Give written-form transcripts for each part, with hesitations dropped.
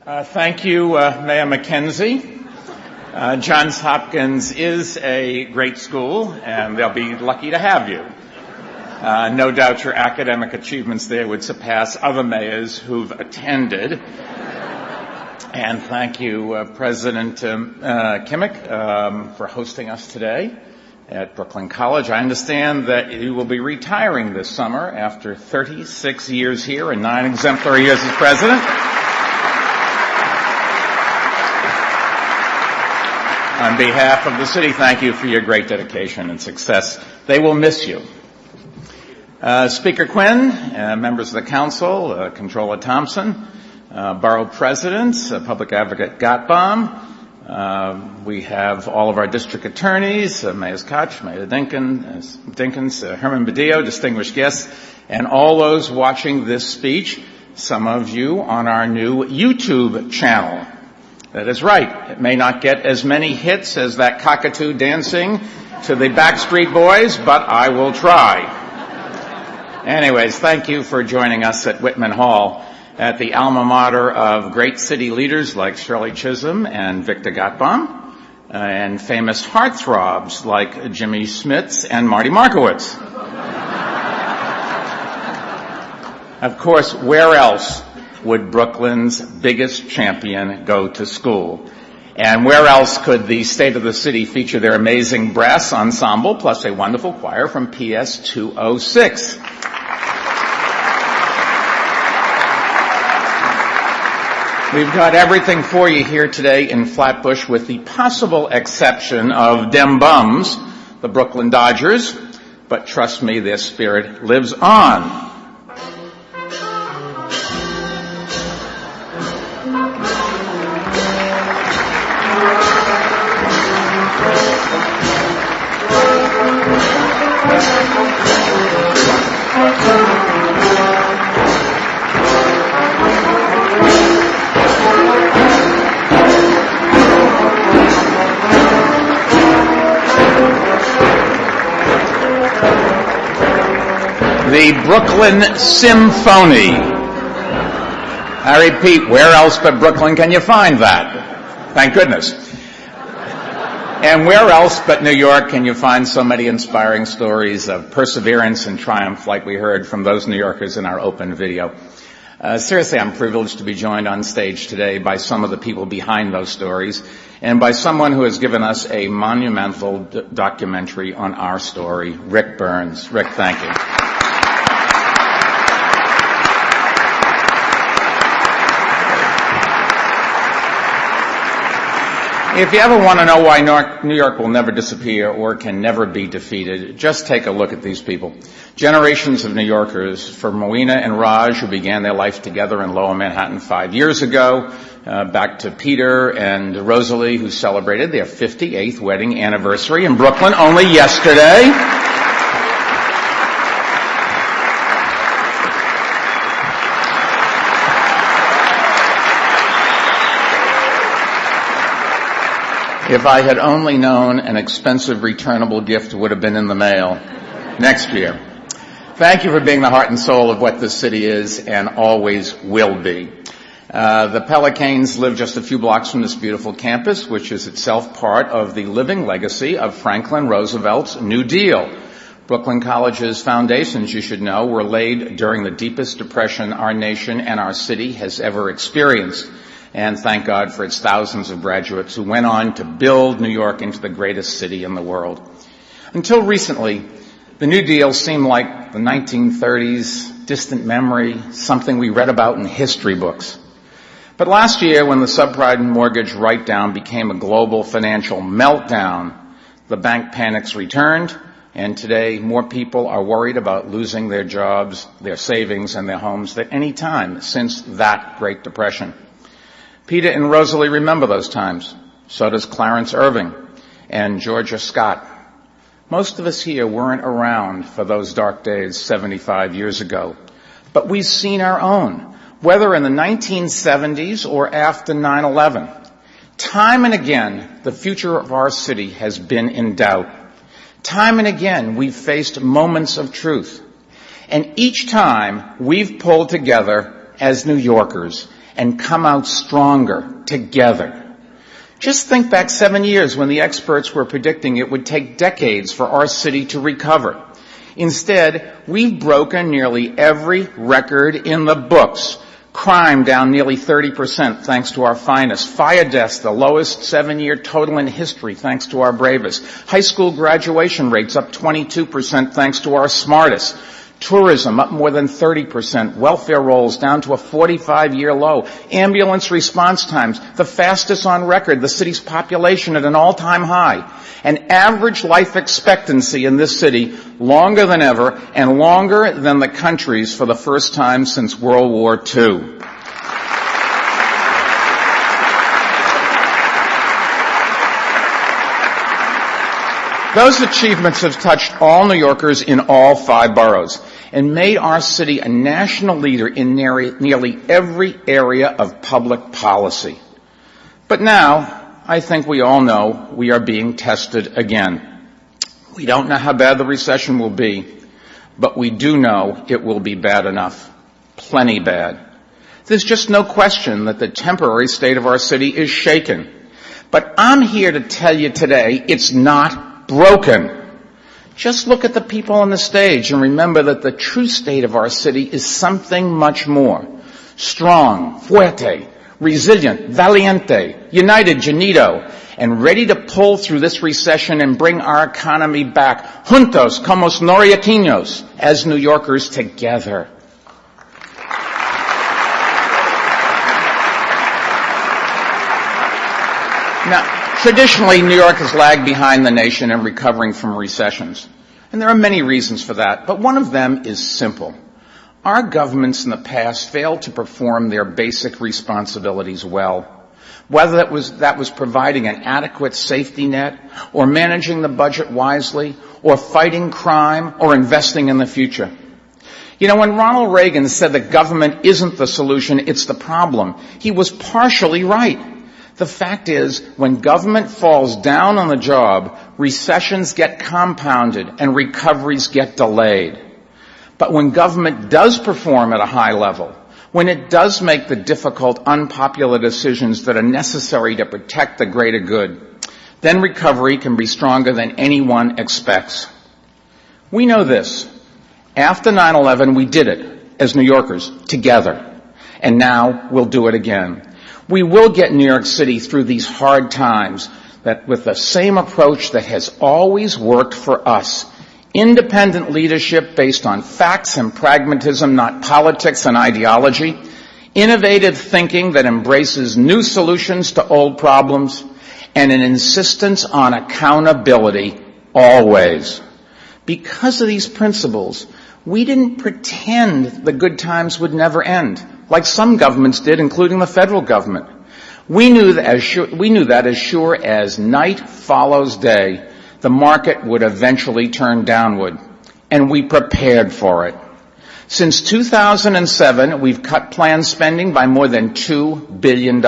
Thank you, Mayor McKenzie. Johns Hopkins is a great school, and they'll be lucky to have you. No doubt your academic achievements there would surpass other mayors who've attended. And thank you, President Kimmick, for hosting us today at Brooklyn College. I understand that you will be retiring this summer after 36 years here and 9 exemplary years as president. On behalf of the city, thank you for your great dedication and success. They will miss you. Speaker Quinn, members of the council, Comptroller Thompson, Borough President, Public Advocate Gottbaum. We have all of our district attorneys, Mayors Koch, Mayor Dinkins, Herman Badillo, distinguished guests, and all those watching this speech, some of you on our new YouTube channel. That is right. It may not get as many hits as that cockatoo dancing to the Backstreet Boys, but I will try. Anyways, thank you for joining us at Whitman Hall, at the alma mater of great city leaders like Shirley Chisholm and Victor Gottbaum, and famous heartthrobs like Jimmy Smits and Marty Markowitz. Of course, where else would Brooklyn's biggest champion go to school? And where else could the state of the city feature their amazing brass ensemble plus a wonderful choir from PS 206? We've got everything for you here today in Flatbush, with the possible exception of dem bums, the Brooklyn Dodgers. But trust me, their spirit lives on. The Brooklyn Symphony. I repeat, where else but Brooklyn can you find that? Thank goodness. And where else but New York can you find so many inspiring stories of perseverance and triumph like we heard from those New Yorkers in our open video? Seriously, I'm privileged to be joined on stage today by some of the people behind those stories and by someone who has given us a monumental documentary on our story, Rick Burns. Rick, thank you. If you ever want to know why New York will never disappear or can never be defeated, just take a look at these people. Generations of New Yorkers, from Moena and Raj, who began their life together in Lower Manhattan 5 years ago, back to Peter and Rosalie, who celebrated their 58th wedding anniversary in Brooklyn only yesterday. If I had only known an expensive returnable gift would have been in the mail next year. Thank you for being the heart and soul of what this city is and always will be. The Pelicans live just a few blocks from this beautiful campus, which is itself part of the living legacy of Franklin Roosevelt's New Deal. Brooklyn College's foundations, you should know, were laid during the deepest depression our nation and our city has ever experienced. And thank God for its thousands of graduates who went on to build New York into the greatest city in the world. Until recently, the New Deal seemed like the 1930s, distant memory, something we read about in history books. But last year, when the subprime mortgage write-down became a global financial meltdown, the bank panics returned, and today more people are worried about losing their jobs, their savings, and their homes than any time since that Great Depression. Peter and Rosalie remember those times. So does Clarence Irving and Georgia Scott. Most of us here weren't around for those dark days 75 years ago, but we've seen our own, whether in the 1970s or after 9/11. Time and again, the future of our city has been in doubt. Time and again, we've faced moments of truth. And each time, we've pulled together as New Yorkers and come out stronger together. Just think back 7 years when the experts were predicting it would take decades for our city to recover. Instead, we've broken nearly every record in the books. Crime down nearly 30% thanks to our finest. Fire deaths, the lowest 7-year total in history thanks to our bravest. High school graduation rates up 22% thanks to our smartest. Tourism up more than 30%. Welfare rolls down to a 45-year low. Ambulance response times, the fastest on record. The city's population at an all-time high. An average life expectancy in this city longer than ever and longer than the country's for the first time since World War II. Those achievements have touched all New Yorkers in all 5 boroughs and made our city a national leader in nearly every area of public policy. But now, I think we all know we are being tested again. We don't know how bad the recession will be, but we do know it will be bad enough. Plenty bad. There's just no question that the temporary state of our city is shaken. But I'm here to tell you today it's not broken. Just look at the people on the stage and remember that the true state of our city is something much more. Strong, fuerte, resilient, valiente, united, unido, and ready to pull through this recession and bring our economy back. Juntos, como noriaquinos, as New Yorkers together. Now, traditionally, New York has lagged behind the nation in recovering from recessions. And there are many reasons for that, but one of them is simple. Our governments in the past failed to perform their basic responsibilities well. Whether that was providing an adequate safety net, or managing the budget wisely, or fighting crime, or investing in the future. You know, when Ronald Reagan said that government isn't the solution, it's the problem, he was partially right. The fact is, when government falls down on the job, recessions get compounded and recoveries get delayed. But when government does perform at a high level, when it does make the difficult, unpopular decisions that are necessary to protect the greater good, then recovery can be stronger than anyone expects. We know this. After 9/11, we did it, as New Yorkers, together. And now we'll do it again. We will get New York City through these hard times with the same approach that has always worked for us. Independent leadership based on facts and pragmatism, not politics and ideology. Innovative thinking that embraces new solutions to old problems. And an insistence on accountability always. Because of these principles, we didn't pretend the good times would never end, like some governments did, including the federal government. We knew that as sure as night follows day, the market would eventually turn downward, and we prepared for it. Since 2007, we've cut planned spending by more than $2 billion.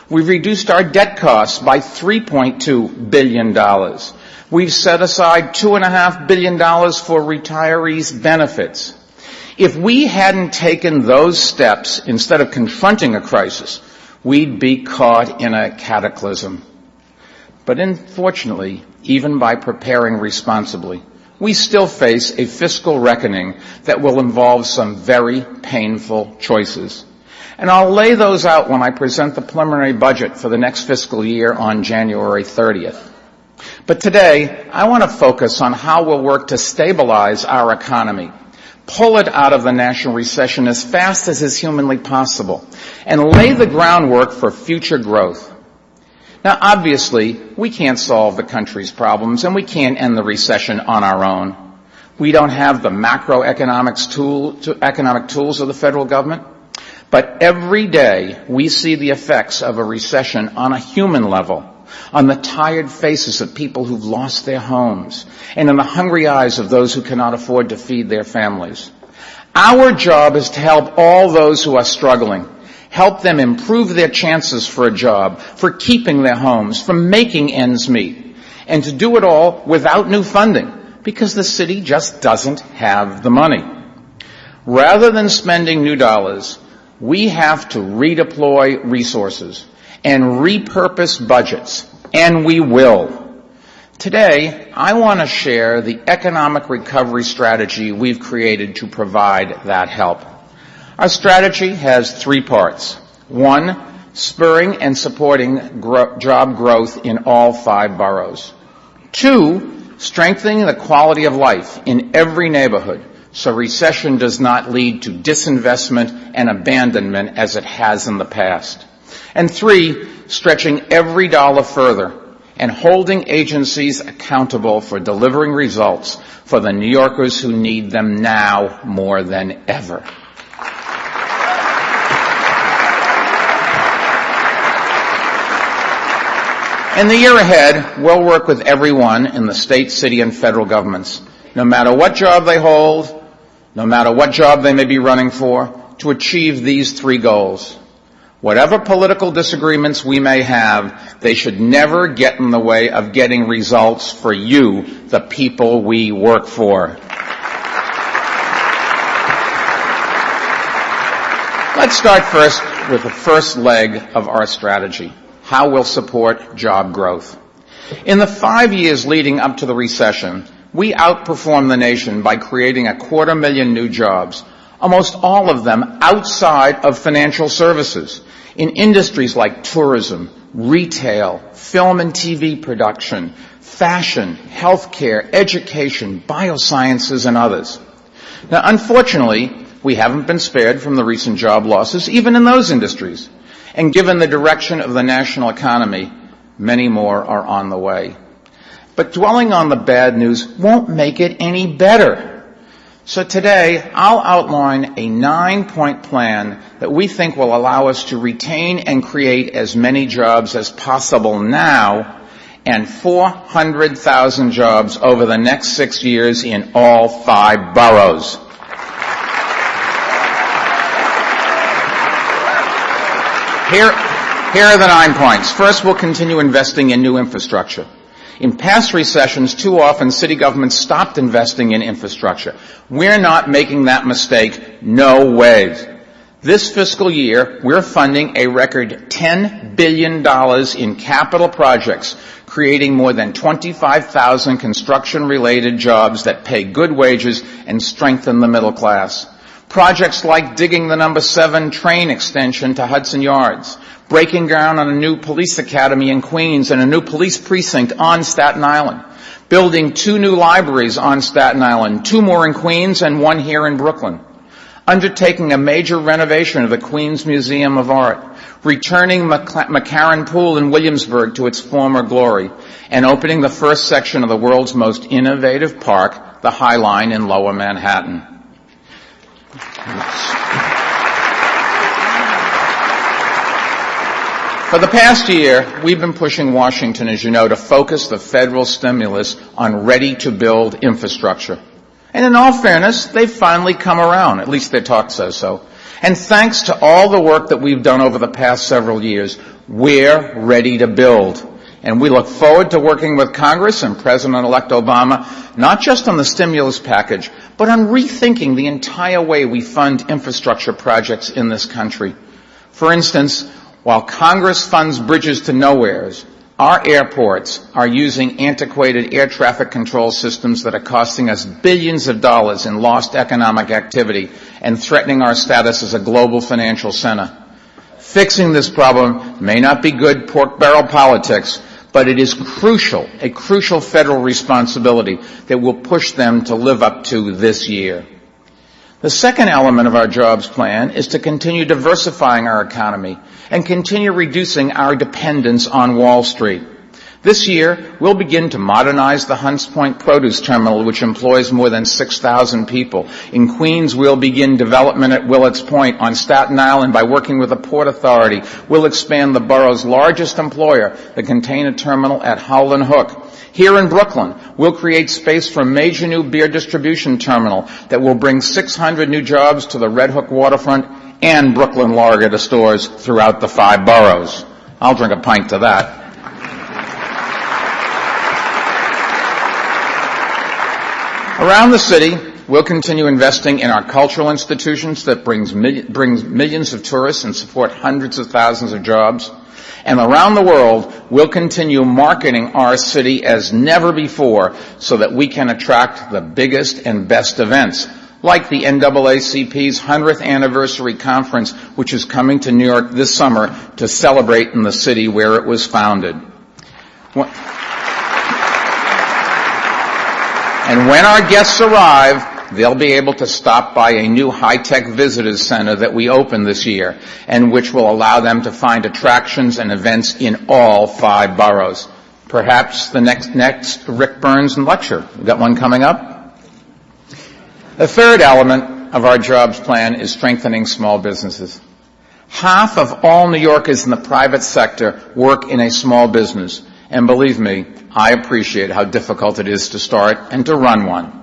We've reduced our debt costs by $3.2 billion. We've set aside $2.5 billion for retirees' benefits. If we hadn't taken those steps instead of confronting a crisis, we'd be caught in a cataclysm. But unfortunately, even by preparing responsibly, we still face a fiscal reckoning that will involve some very painful choices. And I'll lay those out when I present the preliminary budget for the next fiscal year on January 30th. But today, I want to focus on how we'll work to stabilize our economy, pull it out of the national recession as fast as is humanly possible, and lay the groundwork for future growth. Now, obviously, we can't solve the country's problems, and we can't end the recession on our own. We don't have the economic tools of the federal government. But every day, we see the effects of a recession on a human level, on the tired faces of people who've lost their homes, and in the hungry eyes of those who cannot afford to feed their families. Our job is to help all those who are struggling, help them improve their chances for a job, for keeping their homes, for making ends meet, and to do it all without new funding, because the city just doesn't have the money. Rather than spending new dollars, we have to redeploy resources and repurpose budgets, and we will. Today, I want to share the economic recovery strategy we've created to provide that help. Our strategy has three parts. One, spurring and supporting job growth in all 5 boroughs. Two, strengthening the quality of life in every neighborhood so recession does not lead to disinvestment and abandonment as it has in the past. And three, stretching every dollar further and holding agencies accountable for delivering results for the New Yorkers who need them now more than ever. In the year ahead, we'll work with everyone in the state, city, and federal governments, no matter what job they hold, no matter what job they may be running for, to achieve these 3 goals. Whatever political disagreements we may have, they should never get in the way of getting results for you, the people we work for. Let's start first with the first leg of our strategy, how we'll support job growth. In the 5 years leading up to the recession, we outperformed the nation by creating 250,000 new jobs, almost all of them outside of financial services, in industries like tourism, retail, film and TV production, fashion, healthcare, education, biosciences, and others. Now, unfortunately, we haven't been spared from the recent job losses, even in those industries. And given the direction of the national economy, many more are on the way. But dwelling on the bad news won't make it any better. So today, I'll outline a 9-point plan that we think will allow us to retain and create as many jobs as possible now and 400,000 jobs over the next 6 years in all 5 boroughs. Here are the 9 points. First, we'll continue investing in new infrastructure. In past recessions, too often city governments stopped investing in infrastructure. We're not making that mistake. No way. This fiscal year, we're funding a record $10 billion in capital projects, creating more than 25,000 construction-related jobs that pay good wages and strengthen the middle class. Projects like digging the number 7 train extension to Hudson Yards, breaking ground on a new police academy in Queens and a new police precinct on Staten Island, building 2 new libraries on Staten Island, 2 more in Queens and 1 here in Brooklyn, undertaking a major renovation of the Queens Museum of Art, returning McCarran Pool in Williamsburg to its former glory, and opening the first section of the world's most innovative park, the High Line in Lower Manhattan. For the past year, we've been pushing Washington, as you know, to focus the federal stimulus on ready-to-build infrastructure. And in all fairness, they've finally come around. At least their talk says so. And thanks to all the work that we've done over the past several years, we're ready to build. And we look forward to working with Congress and President-elect Obama, not just on the stimulus package, but on rethinking the entire way we fund infrastructure projects in this country. For instance, while Congress funds bridges to nowheres, our airports are using antiquated air traffic control systems that are costing us billions of dollars in lost economic activity and threatening our status as a global financial center. Fixing this problem may not be good pork barrel politics, but it is a crucial federal responsibility that will push them to live up to this year. The second element of our jobs plan is to continue diversifying our economy and continue reducing our dependence on Wall Street. This year, we'll begin to modernize the Hunts Point Produce Terminal, which employs more than 6,000 people. In Queens, we'll begin development at Willets Point. On Staten Island, by working with the Port Authority, we'll expand the borough's largest employer, the container terminal at Howland Hook. Here in Brooklyn, we'll create space for a major new beer distribution terminal that will bring 600 new jobs to the Red Hook waterfront and Brooklyn Lager stores throughout the 5 boroughs. I'll drink a pint to that. Around the city, we'll continue investing in our cultural institutions that brings millions of tourists and support hundreds of thousands of jobs. And around the world, we'll continue marketing our city as never before so that we can attract the biggest and best events, like the NAACP's 100th anniversary conference, which is coming to New York this summer to celebrate in the city where it was founded. And when our guests arrive, they'll be able to stop by a new high-tech visitors center that we opened this year, and which will allow them to find attractions and events in all 5 boroughs. Perhaps the next Rick Burns lecture. We've got one coming up. The third element of our jobs plan is strengthening small businesses. Half of all New Yorkers in the private sector work in a small business. And believe me, I appreciate how difficult it is to start and to run one.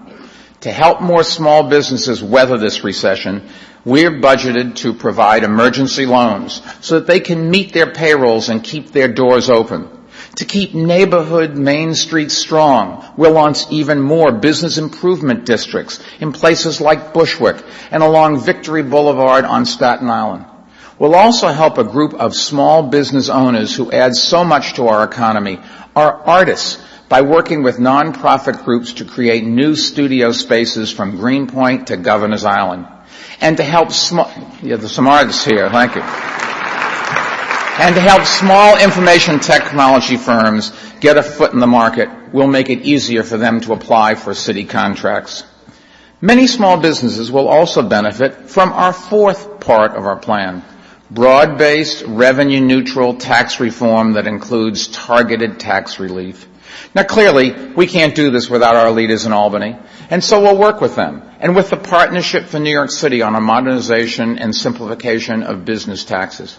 To help more small businesses weather this recession, we're budgeted to provide emergency loans so that they can meet their payrolls and keep their doors open. To keep neighborhood Main Street strong, we'll launch even more business improvement districts in places like Bushwick and along Victory Boulevard on Staten Island. We'll also help a group of small business owners who add so much to our economy, our artists, by working with nonprofit groups to create new studio spaces from Greenpoint to Governor's Island. And to help there's some artists here, thank you. And to help small information technology firms get a foot in the market, we'll make it easier for them to apply for city contracts. Many small businesses will also benefit from our fourth part of our plan, broad-based, revenue-neutral tax reform that includes targeted tax relief. Now, clearly, we can't do this without our leaders in Albany, and so we'll work with them, and with the Partnership for New York City on a modernization and simplification of business taxes.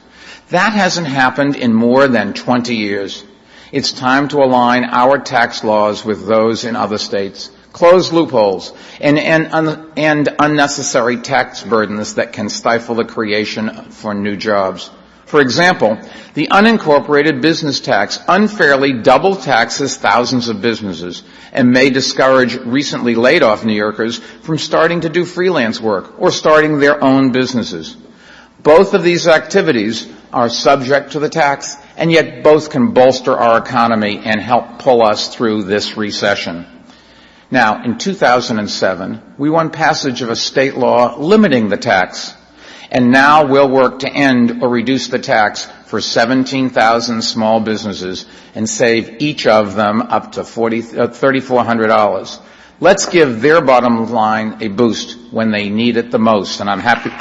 That hasn't happened in more than 20 years. It's time to align our tax laws with those in other states, close loopholes, and unnecessary tax burdens that can stifle the creation for new jobs. For example, the unincorporated business tax unfairly double taxes thousands of businesses and may discourage recently laid-off New Yorkers from starting to do freelance work or starting their own businesses. Both of these activities are subject to the tax, and yet both can bolster our economy and help pull us through this recession. Now, in 2007, we won passage of a state law limiting the tax, and now we'll work to end or reduce the tax for 17,000 small businesses and save each of them up to $3,400. Let's give their bottom line a boost when they need it the most, and I'm happy.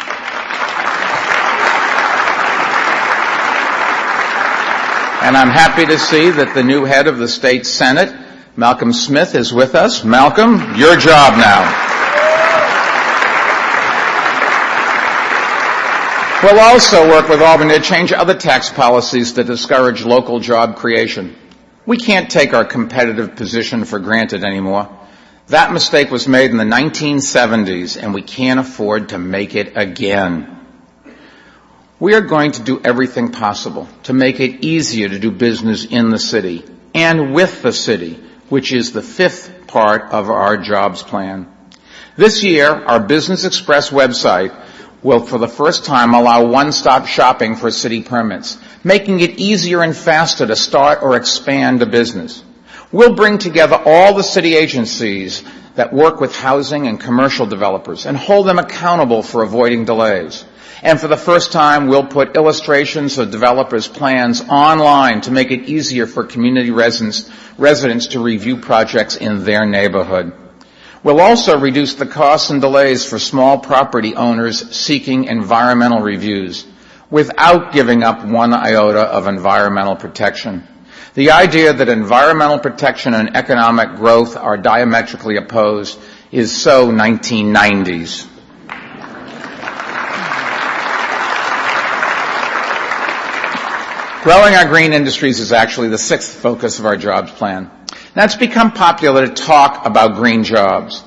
And I'm happy to see that the new head of the state Senate, Malcolm Smith, is with us. Malcolm, your job now. We'll also work with Albany to change other tax policies that discourage local job creation. We can't take our competitive position for granted anymore. That mistake was made in the 1970s, and we can't afford to make it again. We are going to do everything possible to make it easier to do business in the city and with the city, which is the fifth part of our jobs plan. This year, our Business Express website will for the first time allow one-stop shopping for city permits, making it easier and faster to start or expand a business. We'll bring together all the city agencies that work with housing and commercial developers and hold them accountable for avoiding delays. And for the first time, we'll put illustrations of developers' plans online to make it easier for community residents to review projects in their neighborhood. We'll also reduce the costs and delays for small property owners seeking environmental reviews without giving up one iota of environmental protection. The idea that environmental protection and economic growth are diametrically opposed is so 1990s. Growing our green industries is actually the sixth focus of our jobs plan. Now, it's become popular to talk about green jobs,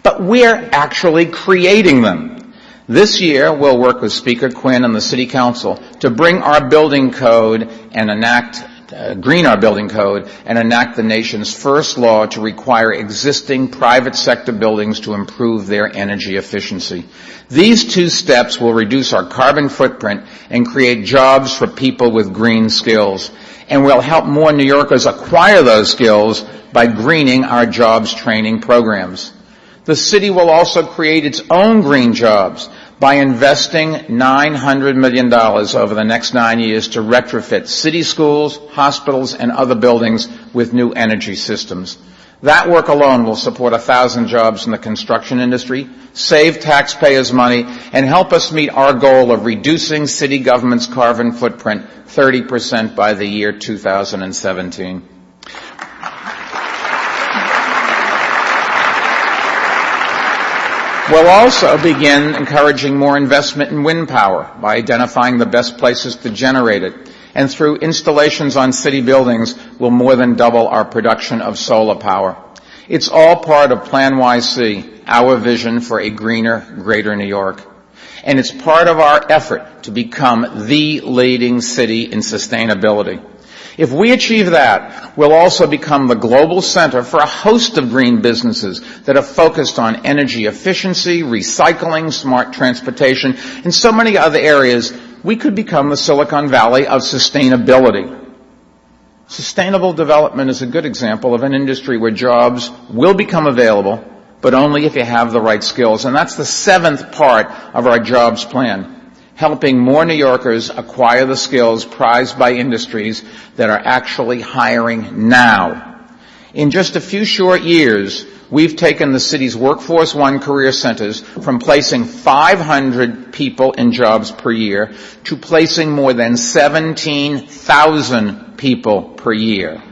but we're actually creating them. This year, we'll work with Speaker Quinn and the City Council to bring our building code and enact green our building code, and enact the nation's first law to require existing private sector buildings to improve their energy efficiency. These two steps will reduce our carbon footprint and create jobs for people with green skills, and will help more New Yorkers acquire those skills by greening our jobs training programs. The city will also create its own green jobs by investing $900 million over the next 9 years to retrofit city schools, hospitals, and other buildings with new energy systems. That work alone will support 1,000 jobs in the construction industry, save taxpayers money, and help us meet our goal of reducing city government's carbon footprint 30% by the year 2017. We'll also begin encouraging more investment in wind power by identifying the best places to generate it. And through installations on city buildings, we'll more than double our production of solar power. It's all part of Plan YC, our vision for a greener, greater New York. And it's part of our effort to become the leading city in sustainability. If we achieve that, we'll also become the global center for a host of green businesses that are focused on energy efficiency, recycling, smart transportation, and so many other areas. We could become the Silicon Valley of sustainability. Sustainable development is a good example of an industry where jobs will become available, but only if you have the right skills. And that's the 7th part of our jobs plan. Helping more New Yorkers acquire the skills prized by industries that are actually hiring now. In just a few short years, we've taken the city's Workforce One career centers from placing 500 people in jobs per year to placing more than 17,000 people per year.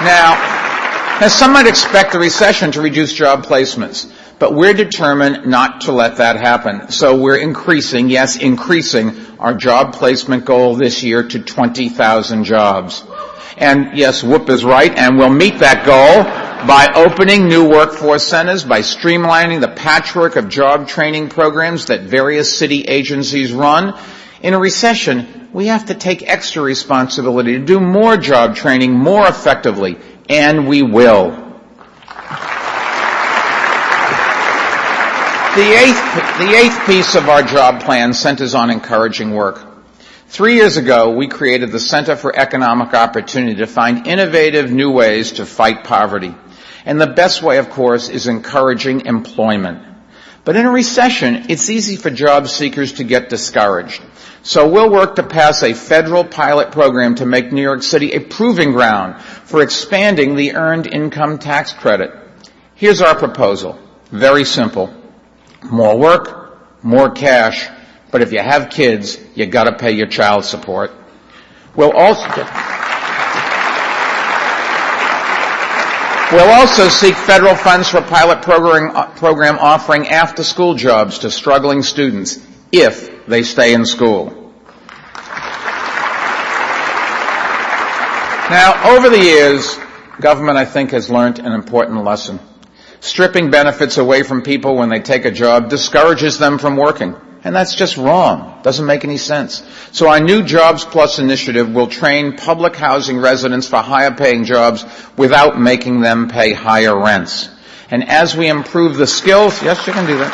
Now, some might expect a recession to reduce job placements. But we're determined not to let that happen. So we're increasing our job placement goal this year to 20,000 jobs. And yes, Whoop is right, and we'll meet that goal by opening new workforce centers, by streamlining the patchwork of job training programs that various city agencies run. In a recession, we have to take extra responsibility to do more job training more effectively, and we will. The eighth piece of our job plan centers on encouraging work. 3 years ago, we created the Center for Economic Opportunity to find innovative new ways to fight poverty. And the best way, of course, is encouraging employment. But in a recession, it's easy for job seekers to get discouraged. So we'll work to pass a federal pilot program to make New York City a proving ground for expanding the Earned Income Tax Credit. Here's our proposal. Very simple. More work, more cash, but if you have kids, you got to pay your child support. We'll also seek federal funds for a pilot program offering after-school jobs to struggling students if they stay in school. Now, over the years, government, I think, has learned an important lesson. Stripping benefits away from people when they take a job discourages them from working. And that's just wrong. Doesn't make any sense. So our new Jobs Plus initiative will train public housing residents for higher paying jobs without making them pay higher rents. And as we improve the skills, yes, you can do that.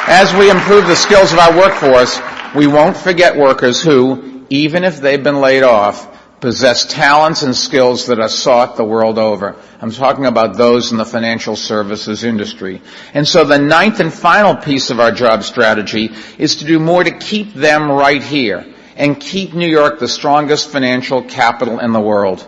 As we improve the skills of our workforce, we won't forget workers who, even if they've been laid off, possess talents and skills that are sought the world over. I'm talking about those in the financial services industry. And so the 9th and final piece of our job strategy is to do more to keep them right here and keep New York the strongest financial capital in the world.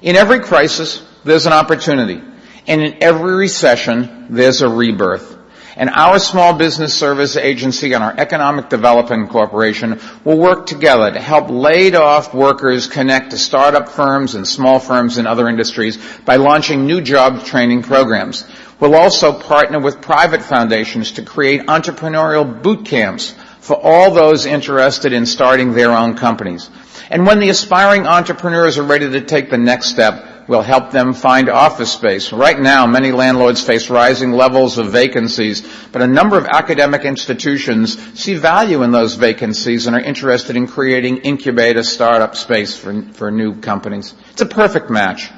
In every crisis, there's an opportunity. And in every recession, there's a rebirth. And our Small Business Service Agency and our Economic Development Corporation will work together to help laid-off workers connect to startup firms and small firms in other industries by launching new job training programs. We'll also partner with private foundations to create entrepreneurial boot camps for all those interested in starting their own companies. And when the aspiring entrepreneurs are ready to take the next step, We'll help them find office space. Right now, many landlords face rising levels of vacancies, but a number of academic institutions see value in those vacancies and are interested in creating incubator startup space for new companies. It's a perfect match.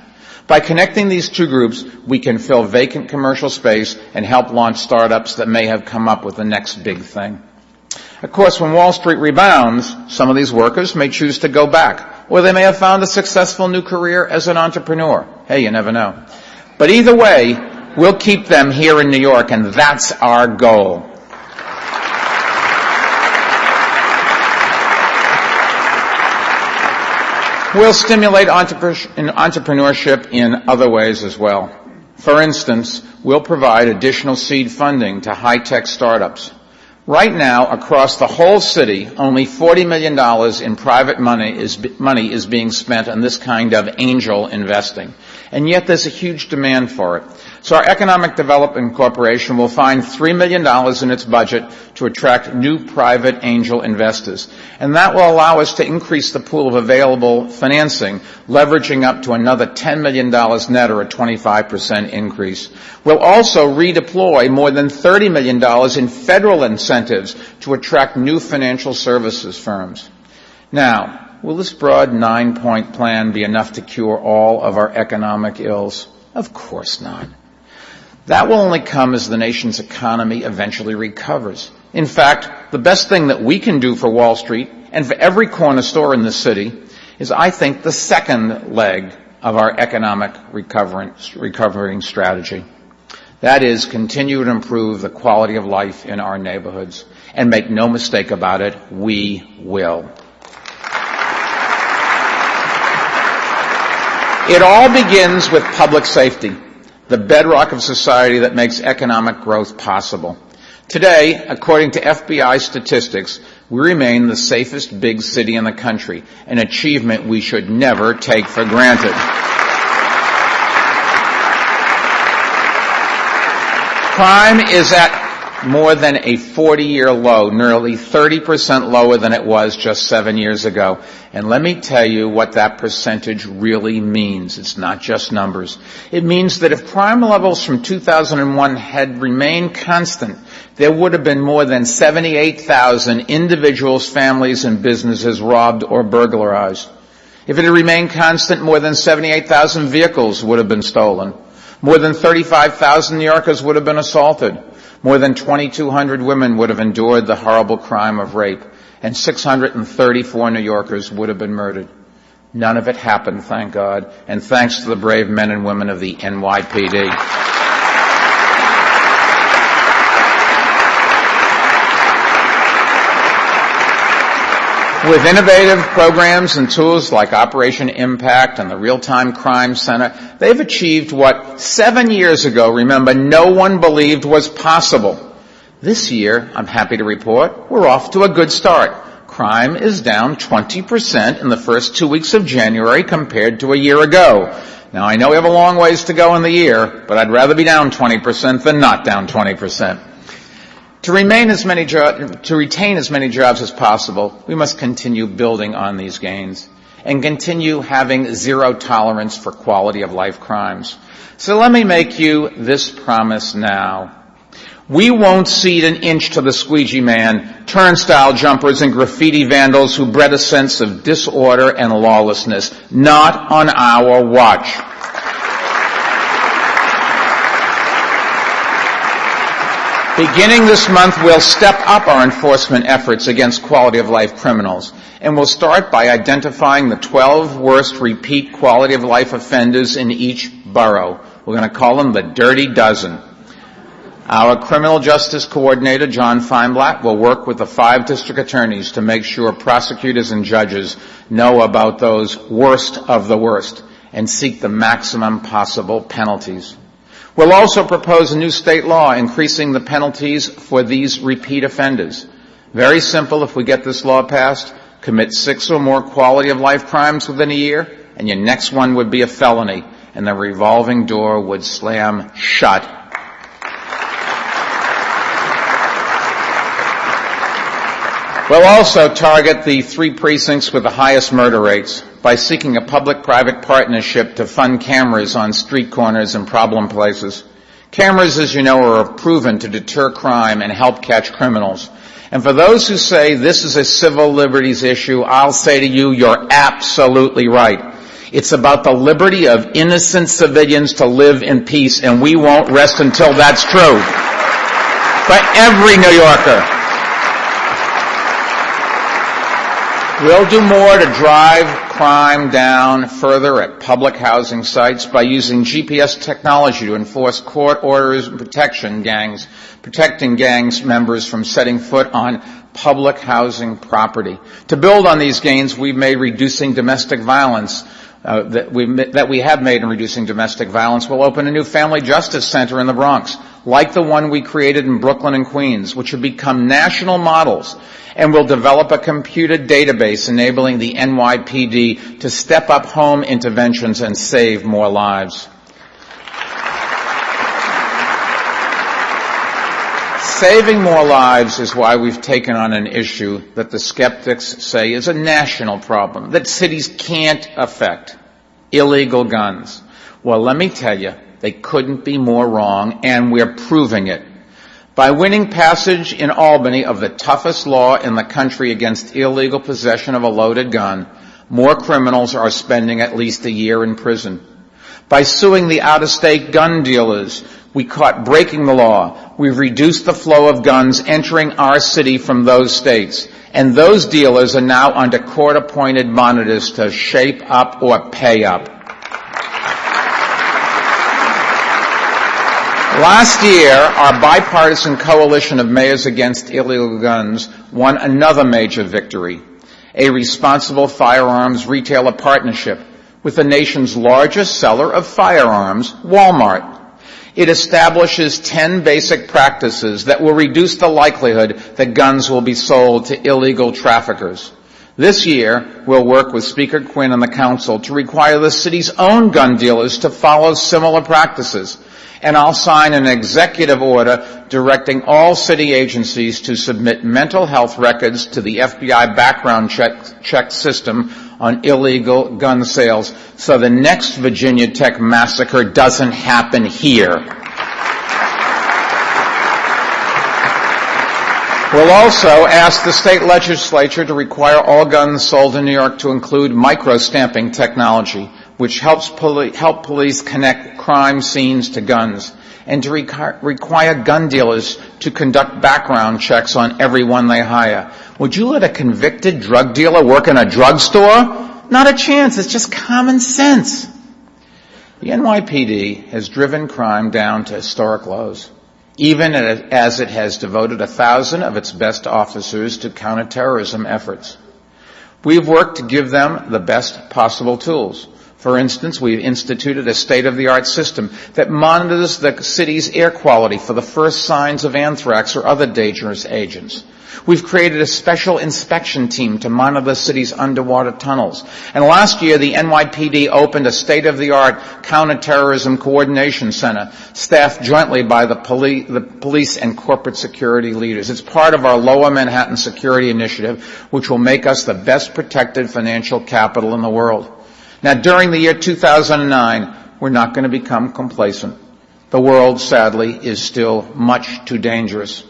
By connecting these two groups, we can fill vacant commercial space and help launch startups that may have come up with the next big thing. Of course, when Wall Street rebounds, some of these workers may choose to go back, or they may have found a successful new career as an entrepreneur. Hey, you never know. But either way, we'll keep them here in New York, and that's our goal. We'll stimulate entrepreneurship in other ways as well. For instance, we'll provide additional seed funding to high-tech startups. Right now, across the whole city, only $40 million in private money is being spent on this kind of angel investing. And yet there's a huge demand for it. So our Economic Development Corporation will find $3 million in its budget to attract new private angel investors. And that will allow us to increase the pool of available financing, leveraging up to another $10 million net, or a 25% increase. We'll also redeploy more than $30 million in federal incentives to attract new financial services firms. Now, will this broad 9-point plan be enough to cure all of our economic ills? Of course not. That will only come as the nation's economy eventually recovers. In fact, the best thing that we can do for Wall Street and for every corner store in the city is, I think, the second leg of our economic recovering strategy. That is, continue to improve the quality of life in our neighborhoods. And make no mistake about it, we will. It all begins with public safety, the bedrock of society that makes economic growth possible. Today, according to FBI statistics, we remain the safest big city in the country, an achievement we should never take for granted. Crime is at more than a 40-year low, nearly 30% lower than it was just 7 years ago. And let me tell you what that percentage really means. It's not just numbers. It means that if crime levels from 2001 had remained constant, there would have been more than 78,000 individuals, families, and businesses robbed or burglarized. If it had remained constant, more than 78,000 vehicles would have been stolen. More than 35,000 New Yorkers would have been assaulted. More than 2,200 women would have endured the horrible crime of rape. And 634 New Yorkers would have been murdered. None of it happened, thank God, and thanks to the brave men and women of the NYPD. With innovative programs and tools like Operation Impact and the Real-Time Crime Center, they've achieved what 7 years ago, remember, no one believed was possible. This year, I'm happy to report, we're off to a good start. Crime is down 20% in the first 2 weeks of January compared to a year ago. Now, I know we have a long ways to go in the year, but I'd rather be down 20% than not down 20%. To retain as many jobs as possible, we must continue building on these gains and continue having zero tolerance for quality of life crimes. So let me make you this promise now. We won't cede an inch to the squeegee man, turnstile jumpers, and graffiti vandals who bred a sense of disorder and lawlessness. Not on our watch. Beginning this month, we'll step up our enforcement efforts against quality of life criminals, and we'll start by identifying the 12 worst repeat quality of life offenders in each borough. We're going to call them the Dirty Dozen. Our criminal justice coordinator, John Feinblatt, will work with the 5 district attorneys to make sure prosecutors and judges know about those worst of the worst and seek the maximum possible penalties. We'll also propose a new state law increasing the penalties for these repeat offenders. Very simple if we get this law passed. Commit 6 or more quality of life crimes within a year, and your next one would be a felony, and the revolving door would slam shut. We'll also target the 3 precincts with the highest murder rates. by seeking a public-private partnership to fund cameras on street corners and problem places. Cameras, as you know, are proven to deter crime and help catch criminals. And for those who say this is a civil liberties issue, I'll say to you, you're absolutely right. It's about the liberty of innocent civilians to live in peace, and we won't rest until that's true. For every New Yorker. We'll do more to drive crime down further at public housing sites by using GPS technology to enforce court orders and protecting gangs members from setting foot on public housing property. To build on these gains, we've made reducing domestic violence that we have made in reducing domestic violence. We'll open a new family justice center in the Bronx, like the one we created in Brooklyn and Queens, which have become national models, and we'll develop a computed database enabling the NYPD to step up home interventions and save more lives. Saving more lives is why we've taken on an issue that the skeptics say is a national problem, that cities can't affect: illegal guns. Well, let me tell you, they couldn't be more wrong, and we're proving it. By winning passage in Albany of the toughest law in the country against illegal possession of a loaded gun, more criminals are spending at least a year in prison. By suing the out-of-state gun dealers we caught breaking the law, we've reduced the flow of guns entering our city from those states. And those dealers are now under court-appointed monitors to shape up or pay up. Last year, our bipartisan coalition of mayors against illegal guns won another major victory: a responsible firearms retailer partnership with the nation's largest seller of firearms, Walmart. It establishes 10 basic practices that will reduce the likelihood that guns will be sold to illegal traffickers. This year, we'll work with Speaker Quinn and the Council to require the city's own gun dealers to follow similar practices. And I'll sign an executive order directing all city agencies to submit mental health records to the FBI background check system on illegal gun sales so the next Virginia Tech massacre doesn't happen here. We'll also ask the state legislature to require all guns sold in New York to include micro-stamping technology, which helps help police connect crime scenes to guns, and to require gun dealers to conduct background checks on everyone they hire. Would you let a convicted drug dealer work in a drugstore? Not a chance. It's just common sense. The NYPD has driven crime down to historic lows, even as it has devoted 1,000 of its best officers to counterterrorism efforts. We've worked to give them the best possible tools. For instance, we've instituted a state-of-the-art system that monitors the city's air quality for the first signs of anthrax or other dangerous agents. We've created a special inspection team to monitor the city's underwater tunnels. And last year, the NYPD opened a state-of-the-art counterterrorism coordination center, staffed jointly by the police and corporate security leaders. It's part of our Lower Manhattan Security Initiative, which will make us the best protected financial capital in the world. Now, during the year 2009, we're not going to become complacent. The world, sadly, is still much too dangerous.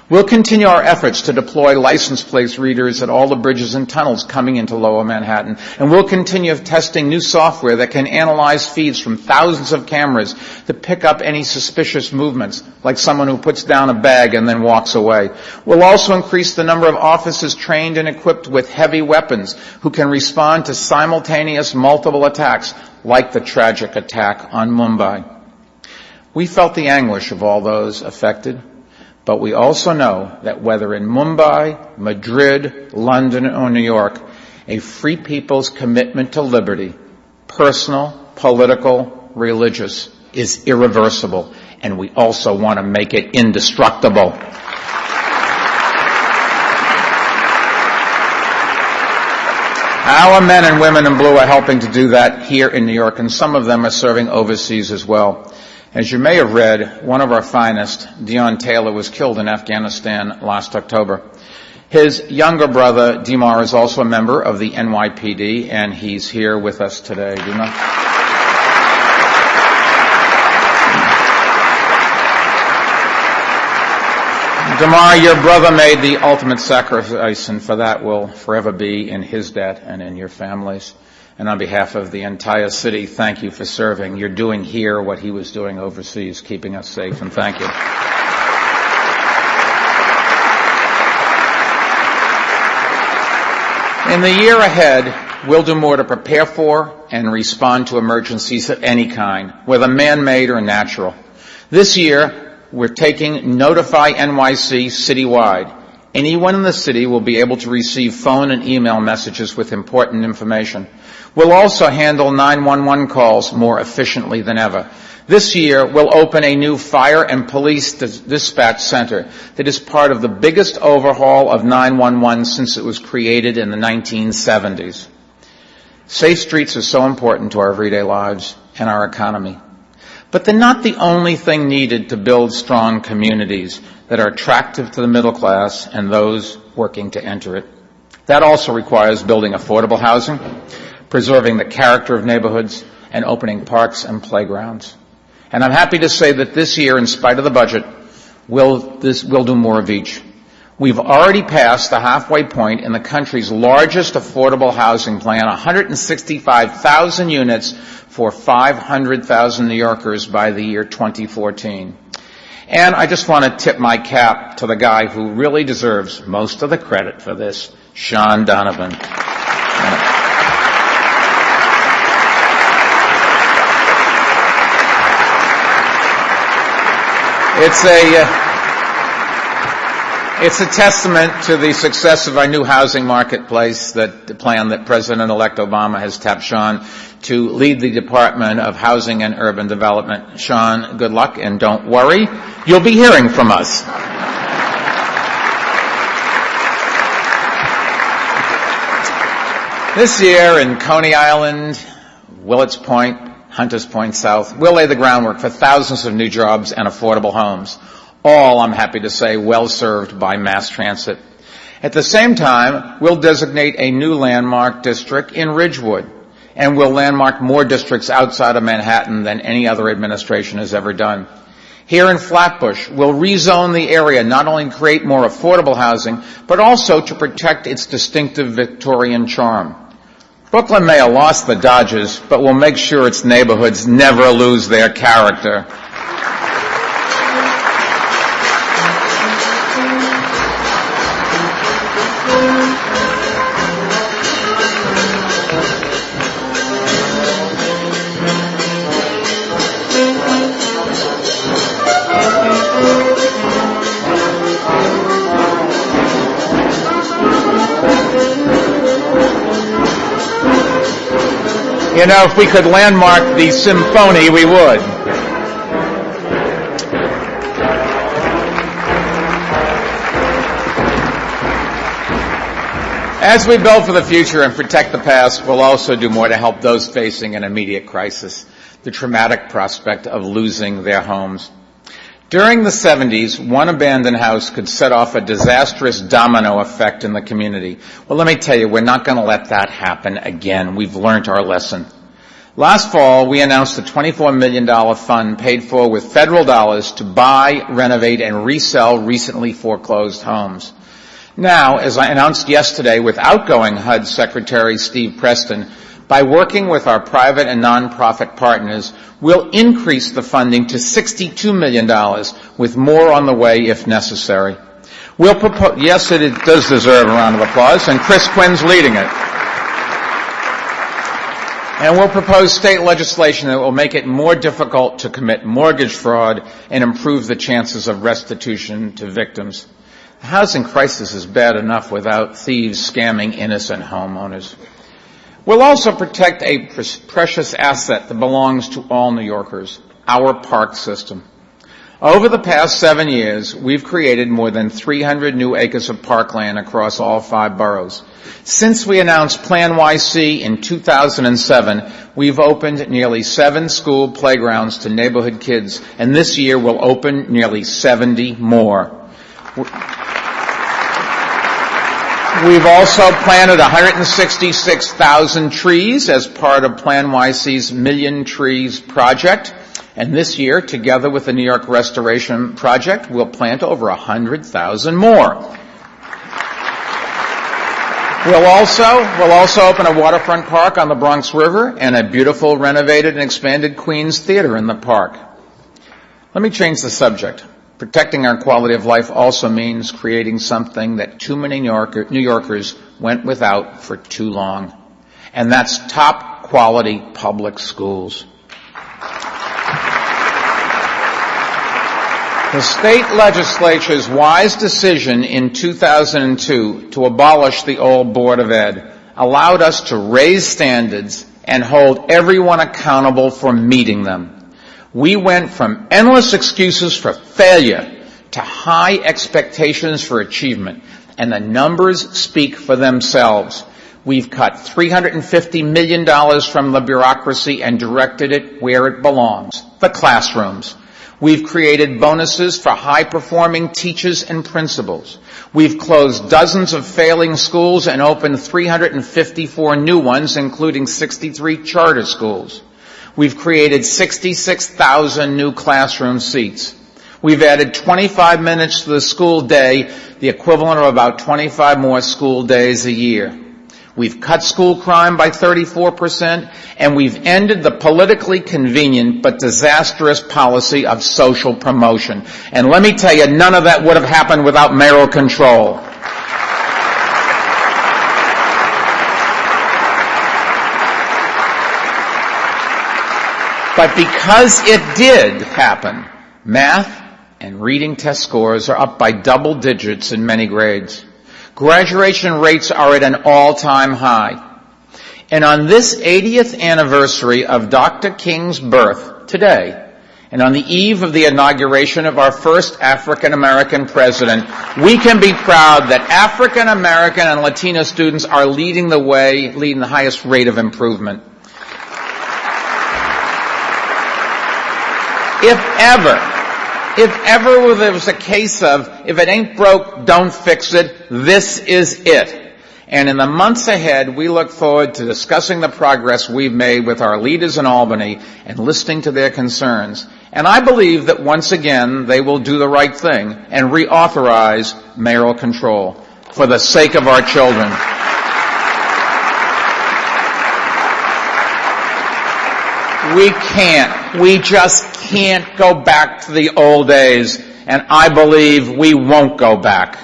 We'll continue our efforts to deploy license plate readers at all the bridges and tunnels coming into Lower Manhattan, and we'll continue testing new software that can analyze feeds from thousands of cameras to pick up any suspicious movements, like someone who puts down a bag and then walks away. We'll also increase the number of officers trained and equipped with heavy weapons who can respond to simultaneous multiple attacks, like the tragic attack on Mumbai. We felt the anguish of all those affected, but we also know that whether in Mumbai, Madrid, London, or New York, a free people's commitment to liberty, personal, political, religious, is irreversible, and we also want to make it indestructible. Our men and women in blue are helping to do that here in New York, and some of them are serving overseas as well. As you may have read, one of our finest, Dion Taylor, was killed in Afghanistan last October. His younger brother, Dimar, is also a member of the NYPD, and he's here with us today. Dimar? Dimar, your brother made the ultimate sacrifice, and for that will forever be in his debt and in your families. And on behalf of the entire city, thank you for serving. You're doing here what he was doing overseas, keeping us safe, and thank you. In the year ahead, we'll do more to prepare for and respond to emergencies of any kind, whether man-made or natural. This year, we're taking Notify NYC citywide. Anyone in the city will be able to receive phone and email messages with important information. We'll also handle 911 calls more efficiently than ever. This year, we'll open a new fire and police dispatch center that is part of the biggest overhaul of 911 since it was created in the 1970s. Safe streets are so important to our everyday lives and our economy. But they're not the only thing needed to build strong communities that are attractive to the middle class and those working to enter it. That also requires building affordable housing, preserving the character of neighborhoods, and opening parks and playgrounds. And I'm happy to say that this year, in spite of the budget, we'll do more of each. We've already passed the halfway point in the country's largest affordable housing plan, 165,000 units for 500,000 New Yorkers by the year 2014. And I just want to tip my cap to the guy who really deserves most of the credit for this, Sean Donovan. It's a testament to the success of our new housing marketplace, that the plan that President-elect Obama has tapped Sean to lead the Department of Housing and Urban Development. Sean, good luck, and don't worry, you'll be hearing from us. This year in Coney Island, Willets Point, Hunters Point South, we'll lay the groundwork for thousands of new jobs and affordable homes. All, I'm happy to say, well served by mass transit. At the same time, we'll designate a new landmark district in Ridgewood, and we'll landmark more districts outside of Manhattan than any other administration has ever done. Here in Flatbush, we'll rezone the area, not only to create more affordable housing, but also to protect its distinctive Victorian charm. Brooklyn may have lost the Dodgers, but we'll make sure its neighborhoods never lose their character. You know, if we could landmark the symphony, we would. As we build for the future and protect the past, we'll also do more to help those facing an immediate crisis, the traumatic prospect of losing their homes. During the 70s, one abandoned house could set off a disastrous domino effect in the community. Well, let me tell you, we're not going to let that happen again. We've learned our lesson. Last fall, we announced a $24 million fund paid for with federal dollars to buy, renovate, and resell recently foreclosed homes. Now, as I announced yesterday with outgoing HUD Secretary Steve Preston, by working with our private and nonprofit partners, we'll increase the funding to $62 million, with more on the way if necessary. We'll propose, yes, it does deserve a round of applause, and Chris Quinn's leading it. And we'll propose state legislation that will make it more difficult to commit mortgage fraud and improve the chances of restitution to victims. The housing crisis is bad enough without thieves scamming innocent homeowners. We'll also protect a precious asset that belongs to all New Yorkers, our park system. Over the past 7 years, we've created more than 300 new acres of parkland across all 5 boroughs. Since we announced Plan YC in 2007, we've opened nearly 7 school playgrounds to neighborhood kids, and this year we'll open nearly 70 more. We've also planted 166,000 trees as part of Plan YC's Million Trees project. And this year, together with the New York Restoration Project, we'll plant over 100,000 more. We'll also open a waterfront park on the Bronx River and a beautiful renovated and expanded Queens Theater in the park. Let me change the subject. Protecting our quality of life also means creating something that too many New Yorkers went without for too long, and that's top quality public schools. The state legislature's wise decision in 2002 to abolish the old Board of Ed allowed us to raise standards and hold everyone accountable for meeting them. We went from endless excuses for failure to high expectations for achievement, and the numbers speak for themselves. We've cut $350 million from the bureaucracy and directed it where it belongs, the classrooms. We've created bonuses for high-performing teachers and principals. We've closed dozens of failing schools and opened 354 new ones, including 63 charter schools. We've created 66,000 new classroom seats. We've added 25 minutes to the school day, the equivalent of about 25 more school days a year. We've cut school crime by 34%, and we've ended the politically convenient but disastrous policy of social promotion. And let me tell you, none of that would have happened without mayoral control. But because it did happen, math and reading test scores are up by double digits in many grades. Graduation rates are at an all-time high. And on this 80th anniversary of Dr. King's birth today, and on the eve of the inauguration of our first African-American president, we can be proud that African-American and Latino students are leading the way, leading the highest rate of improvement. If ever there was a case of, if it ain't broke, don't fix it, this is it. And in the months ahead, we look forward to discussing the progress we've made with our leaders in Albany and listening to their concerns. And I believe that once again, they will do the right thing and reauthorize mayoral control for the sake of our children. We just can't go back to the old days, and I believe we won't go back.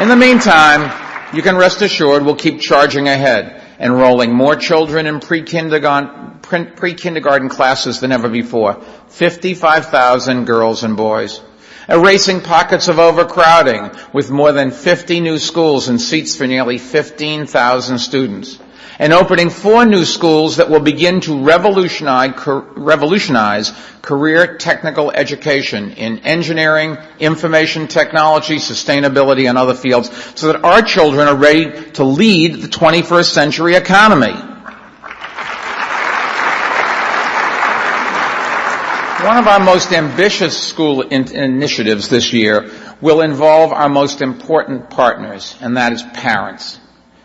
In the meantime, you can rest assured we'll keep charging ahead, enrolling more children in pre-kindergarten classes than ever before, 55,000 girls and boys. Erasing pockets of overcrowding with more than 50 new schools and seats for nearly 15,000 students. And opening 4 new schools that will begin to revolutionize career technical education in engineering, information technology, sustainability, and other fields so that our children are ready to lead the 21st century economy. One of our most ambitious school initiatives this year will involve our most important partners, and that is parents.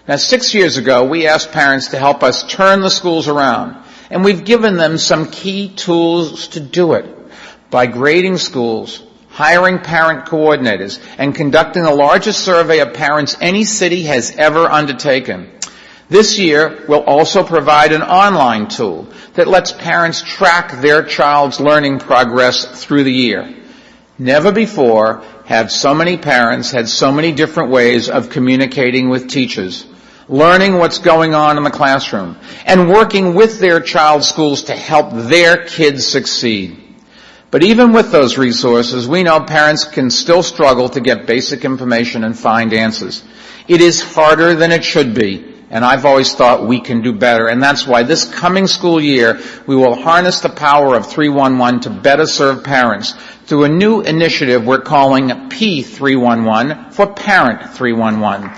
Now, 6 years ago, we asked parents to help us turn the schools around, and we've given them some key tools to do it by grading schools, hiring parent coordinators, and conducting the largest survey of parents any city has ever undertaken. This year, we'll also provide an online tool that lets parents track their child's learning progress through the year. Never before have so many parents had so many different ways of communicating with teachers, learning what's going on in the classroom, and working with their child's schools to help their kids succeed. But even with those resources, we know parents can still struggle to get basic information and find answers. It is harder than it should be, and I've always thought we can do better, and that's why this coming school year, we will harness the power of 311 to better serve parents through a new initiative we're calling P311 for Parent 311.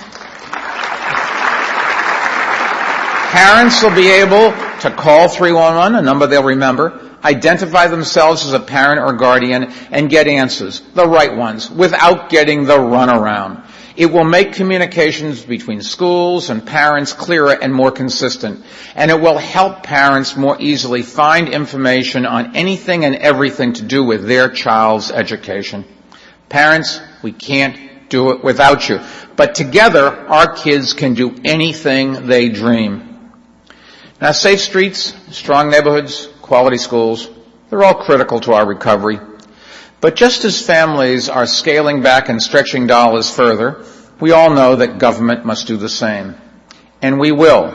Parents will be able to call 311, a number they'll remember, identify themselves as a parent or guardian, and get answers, the right ones, without getting the runaround. It will make communications between schools and parents clearer and more consistent, and it will help parents more easily find information on anything and everything to do with their child's education. Parents, we can't do it without you, but together our kids can do anything they dream. Now, safe streets, strong neighborhoods, quality schools, they're all critical to our recovery. But just as families are scaling back and stretching dollars further, we all know that government must do the same. And we will,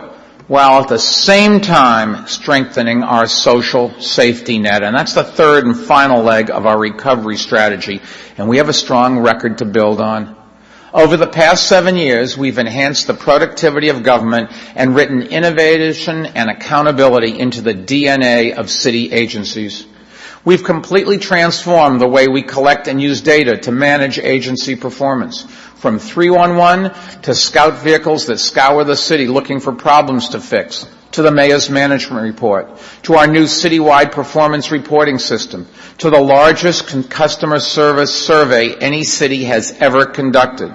while at the same time strengthening our social safety net. And that's the third and final leg of our recovery strategy. And we have a strong record to build on. Over the past 7 years, we've enhanced the productivity of government and written innovation and accountability into the DNA of city agencies. We've completely transformed the way we collect and use data to manage agency performance, from 311 to scout vehicles that scour the city looking for problems to fix, to the mayor's management report, to our new citywide performance reporting system, to the largest customer service survey any city has ever conducted.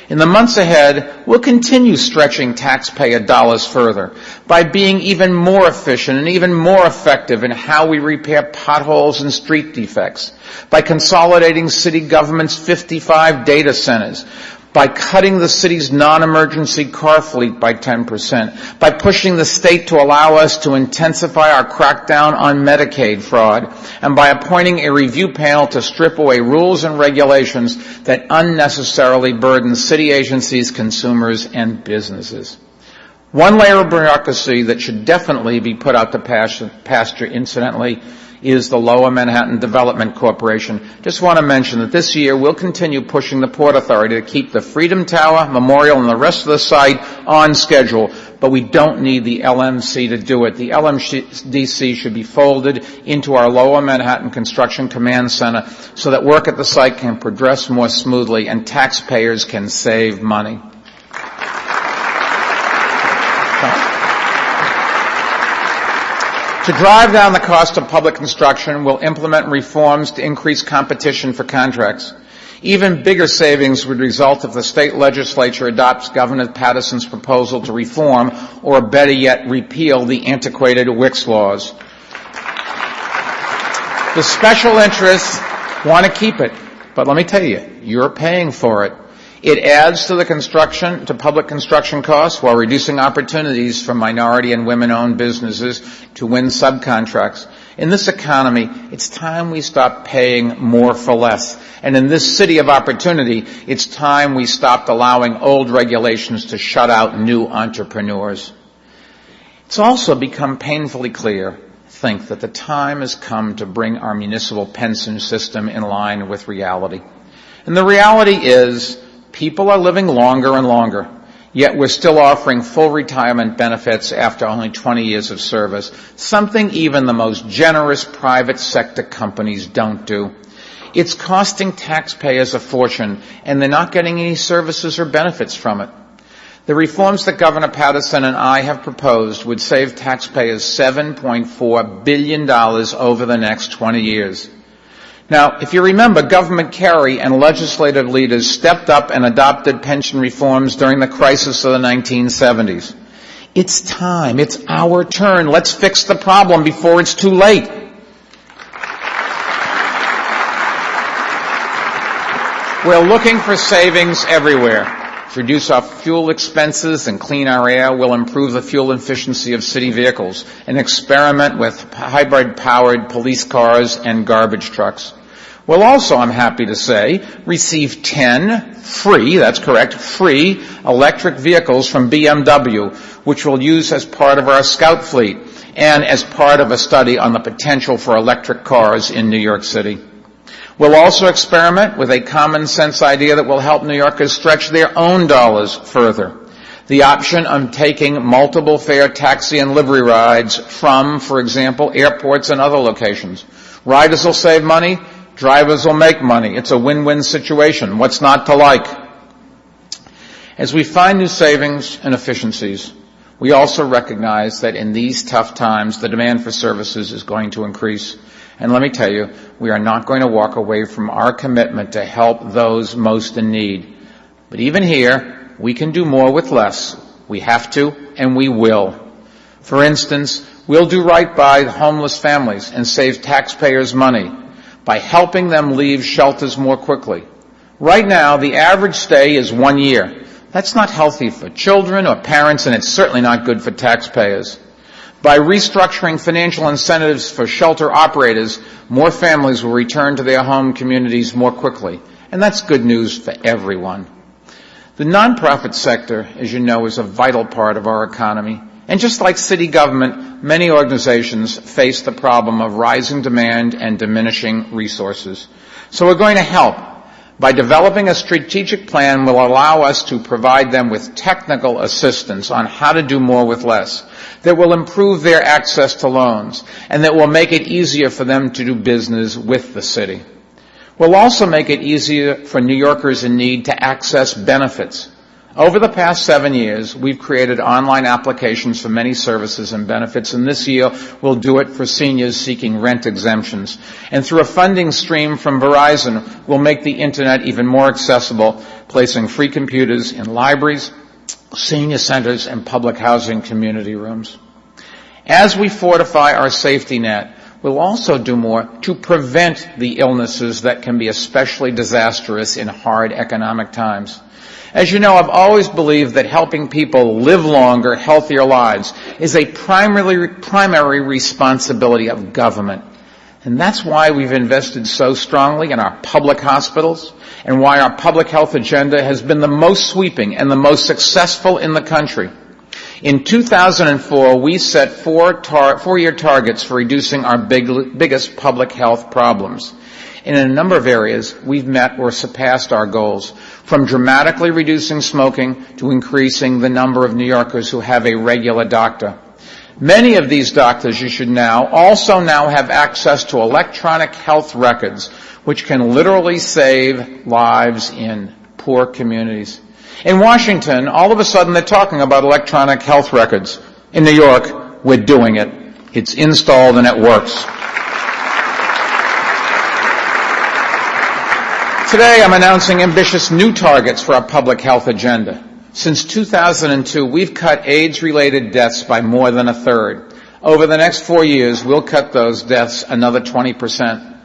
In the months ahead, we'll continue stretching taxpayer dollars further by being even more efficient and even more effective in how we repair potholes and street defects, by consolidating city government's 55 data centers, by cutting the city's non-emergency car fleet by 10%, by pushing the state to allow us to intensify our crackdown on Medicaid fraud, and by appointing a review panel to strip away rules and regulations that unnecessarily burden city agencies, consumers, and businesses. One layer of bureaucracy that should definitely be put out to pasture, incidentally, is the Lower Manhattan Development Corporation. Just want to mention that this year we'll continue pushing the Port Authority to keep the Freedom Tower, Memorial, and the rest of the site on schedule, but we don't need the LMC to do it. The LMDC should be folded into our Lower Manhattan Construction Command Center so that work at the site can progress more smoothly and taxpayers can save money. To drive down the cost of public construction, we'll implement reforms to increase competition for contracts. Even bigger savings would result if the state legislature adopts Governor Patterson's proposal to reform, or better yet, repeal the antiquated WICS laws. The special interests want to keep it, but let me tell you, you're paying for it. It adds to the public construction costs while reducing opportunities for minority and women-owned businesses to win subcontracts. In this economy, it's time we stop paying more for less. And in this city of opportunity, it's time we stopped allowing old regulations to shut out new entrepreneurs. It's also become painfully clear, I think, that the time has come to bring our municipal pension system in line with reality. And the reality is, people are living longer and longer, yet we're still offering full retirement benefits after only 20 years of service, something even the most generous private sector companies don't do. It's costing taxpayers a fortune, and they're not getting any services or benefits from it. The reforms that Governor Patterson and I have proposed would save taxpayers $7.4 billion over the next 20 years. Now, if you remember, Government Kerry and legislative leaders stepped up and adopted pension reforms during the crisis of the 1970s. It's time. It's our turn. Let's fix the problem before it's too late. We're looking for savings everywhere. To reduce our fuel expenses and clean our air, we'll improve the fuel efficiency of city vehicles and experiment with hybrid-powered police cars and garbage trucks. We'll also, I'm happy to say, receive 10 free electric vehicles from BMW, which we'll use as part of our Scout fleet and as part of a study on the potential for electric cars in New York City. We'll also experiment with a common sense idea that will help New Yorkers stretch their own dollars further. The option of taking multiple fare taxi and livery rides from, for example, airports and other locations. Riders will save money, drivers will make money. It's a win-win situation. What's not to like? As we find new savings and efficiencies, We also recognize that in these tough times, the demand for services is going to increase. And let me tell you, we are not going to walk away from our commitment to help those most in need. But even here, we can do more with less. We have to, and we will. For instance, we'll do right by homeless families and save taxpayers money by helping them leave shelters more quickly. Right now, the average stay is 1 year. That's not healthy for children or parents, and it's certainly not good for taxpayers. By restructuring financial incentives for shelter operators, more families will return to their home communities more quickly. And that's good news for everyone. The nonprofit sector, as you know, is a vital part of our economy. And just like city government, many organizations face the problem of rising demand and diminishing resources. So we're going to help. By developing a strategic plan will allow us to provide them with technical assistance on how to do more with less, that will improve their access to loans, and that will make it easier for them to do business with the city. We'll also make it easier for New Yorkers in need to access benefits. Over the past 7 years, we've created online applications for many services and benefits, and this year we'll do it for seniors seeking rent exemptions. And through a funding stream from Verizon, we'll make the Internet even more accessible, placing free computers in libraries, senior centers, and public housing community rooms. As we fortify our safety net, we'll also do more to prevent the illnesses that can be especially disastrous in hard economic times. As you know, I've always believed that helping people live longer, healthier lives is a primary responsibility of government. And that's why we've invested so strongly in our public hospitals and why our public health agenda has been the most sweeping and the most successful in the country. In 2004, we set four-year targets for reducing our biggest public health problems. In a number of areas, we've met or surpassed our goals, from dramatically reducing smoking to increasing the number of New Yorkers who have a regular doctor. Many of these doctors, you should know, also now have access to electronic health records, which can literally save lives in poor communities. In Washington, all of a sudden they're talking about electronic health records. In New York, we're doing it. It's installed and it works. Today, I'm announcing ambitious new targets for our public health agenda. Since 2002, we've cut AIDS-related deaths by more than a third. Over the next 4 years, we'll cut those deaths another 20%.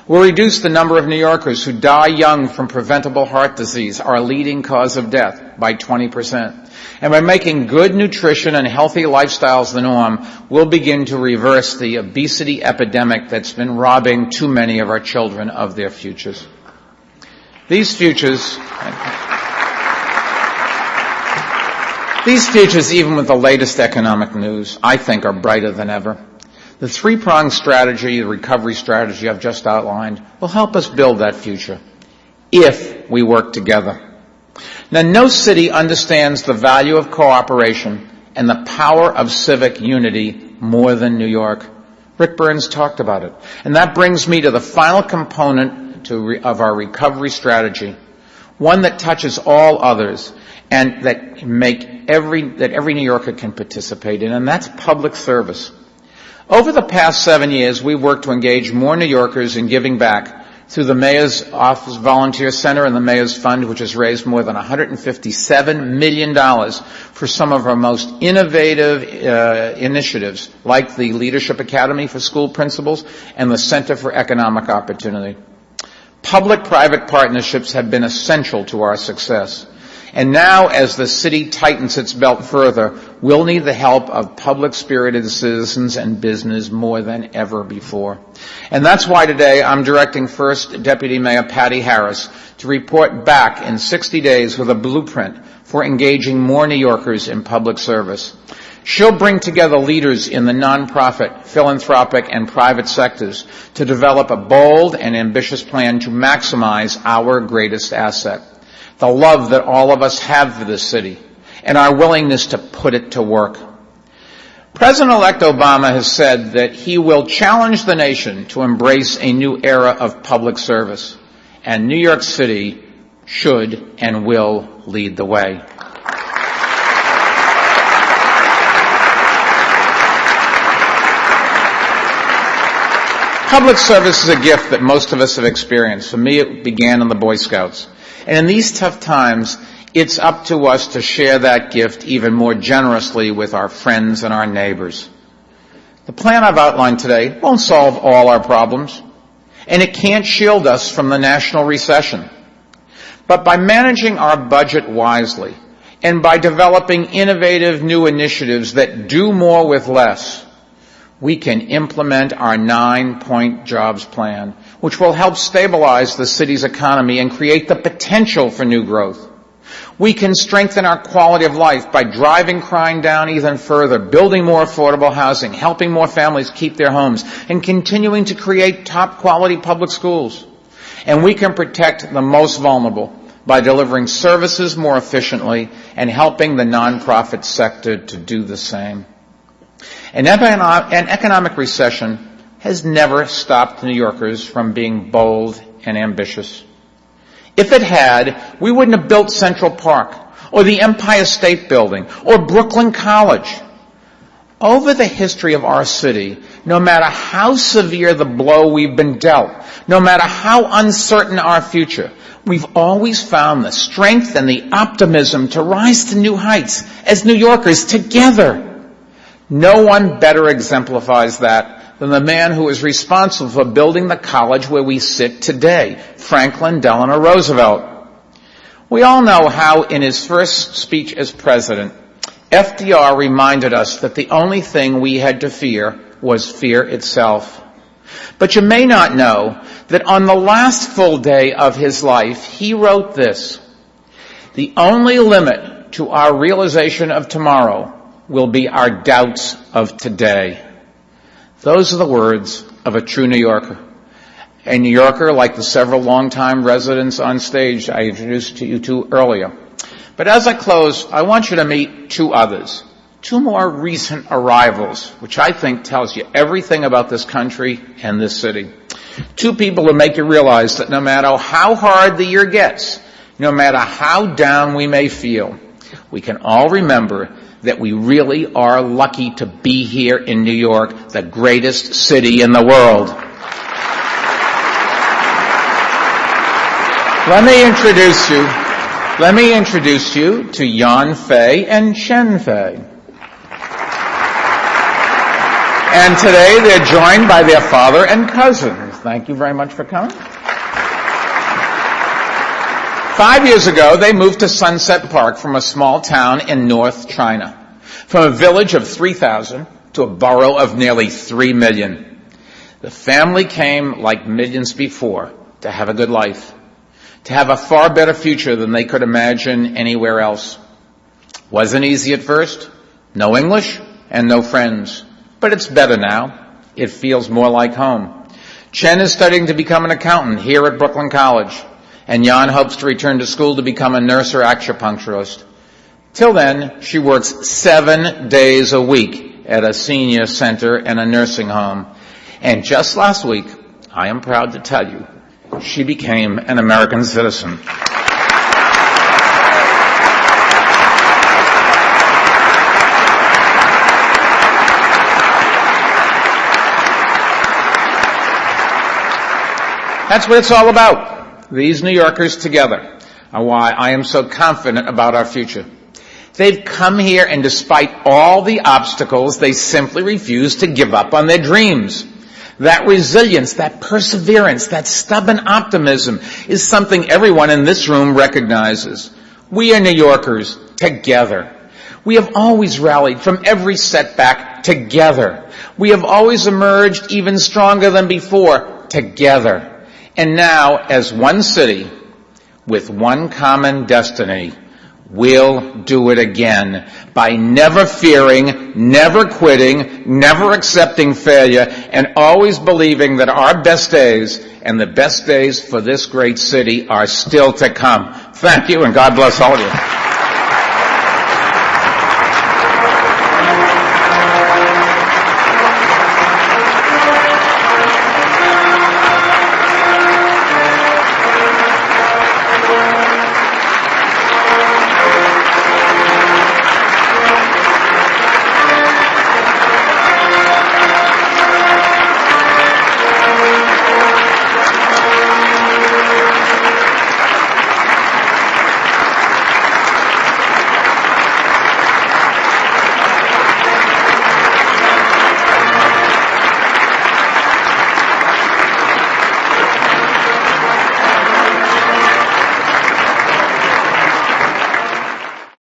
We'll reduce the number of New Yorkers who die young from preventable heart disease, our leading cause of death, by 20%. And by making good nutrition and healthy lifestyles the norm, we'll begin to reverse the obesity epidemic that's been robbing too many of our children of their futures. These futures, even with the latest economic news, I think are brighter than ever. The three-pronged strategy, the recovery strategy I've just outlined, will help us build that future if we work together. Now, no city understands the value of cooperation and the power of civic unity more than New York. Rick Burns talked about it. And that brings me to the final component of our recovery strategy, one that touches all others and that every New Yorker can participate in, and that's public service. Over the past 7 years, we've worked to engage more New Yorkers in giving back through the Mayor's Office Volunteer Center and the Mayor's Fund, which has raised more than $157 million for some of our most innovative initiatives, like the Leadership Academy for School Principals and the Center for Economic Opportunity. Public-private partnerships have been essential to our success. And now, as the city tightens its belt further, we'll need the help of public-spirited citizens and business more than ever before. And that's why today I'm directing First Deputy Mayor Patty Harris to report back in 60 days with a blueprint for engaging more New Yorkers in public service. She'll bring together leaders in the nonprofit, philanthropic, and private sectors to develop a bold and ambitious plan to maximize our greatest asset, the love that all of us have for this city, and our willingness to put it to work. President-elect Obama has said that he will challenge the nation to embrace a new era of public service, and New York City should and will lead the way. Public service is a gift that most of us have experienced. For me, it began in the Boy Scouts. And in these tough times, it's up to us to share that gift even more generously with our friends and our neighbors. The plan I've outlined today won't solve all our problems, and it can't shield us from the national recession. But by managing our budget wisely, and by developing innovative new initiatives that do more with less, we can implement our 9-point jobs plan, which will help stabilize the city's economy and create the potential for new growth. We can strengthen our quality of life by driving crime down even further, building more affordable housing, helping more families keep their homes, and continuing to create top-quality public schools. And we can protect the most vulnerable by delivering services more efficiently and helping the nonprofit sector to do the same. An economic recession has never stopped New Yorkers from being bold and ambitious. If it had, we wouldn't have built Central Park or the Empire State Building or Brooklyn College. Over the history of our city, no matter how severe the blow we've been dealt, no matter how uncertain our future, we've always found the strength and the optimism to rise to new heights as New Yorkers together. No one better exemplifies that than the man who is responsible for building the college where we sit today, Franklin Delano Roosevelt. We all know how in his first speech as president, FDR reminded us that the only thing we had to fear was fear itself. But you may not know that on the last full day of his life, he wrote this: "The only limit to our realization of tomorrow will be our doubts of today." Those are the words of a true New Yorker. A New Yorker like the several longtime residents on stage I introduced you to earlier. But as I close, I want you to meet two others, two more recent arrivals, which I think tells you everything about this country and this city. Two people who make you realize that no matter how hard the year gets, no matter how down we may feel, we can all remember that we really are lucky to be here in New York, the greatest city in the world. Let me introduce you to Yan Fei and Chen Fei. And today they're joined by their father and cousins. Thank you very much for coming. 5 years ago, they moved to Sunset Park from a small town in North China, from a village of 3,000 to a borough of nearly 3 million. The family came, like millions before, to have a good life, to have a far better future than they could imagine anywhere else. Wasn't easy at first. No English and no friends. But it's better now. It feels more like home. Chen is studying to become an accountant here at Brooklyn College, and Yan hopes to return to school to become a nurse or acupuncturist. Till then, she works 7 days a week at a senior center and a nursing home. And just last week, I am proud to tell you, she became an American citizen. That's what it's all about. These New Yorkers together are why I am so confident about our future. They've come here, and despite all the obstacles, they simply refuse to give up on their dreams. That resilience, that perseverance, that stubborn optimism is something everyone in this room recognizes. We are New Yorkers together. We have always rallied from every setback together. We have always emerged even stronger than before together. And now, as one city with one common destiny, we'll do it again by never fearing, never quitting, never accepting failure, and always believing that our best days and the best days for this great city are still to come. Thank you, and God bless all of you.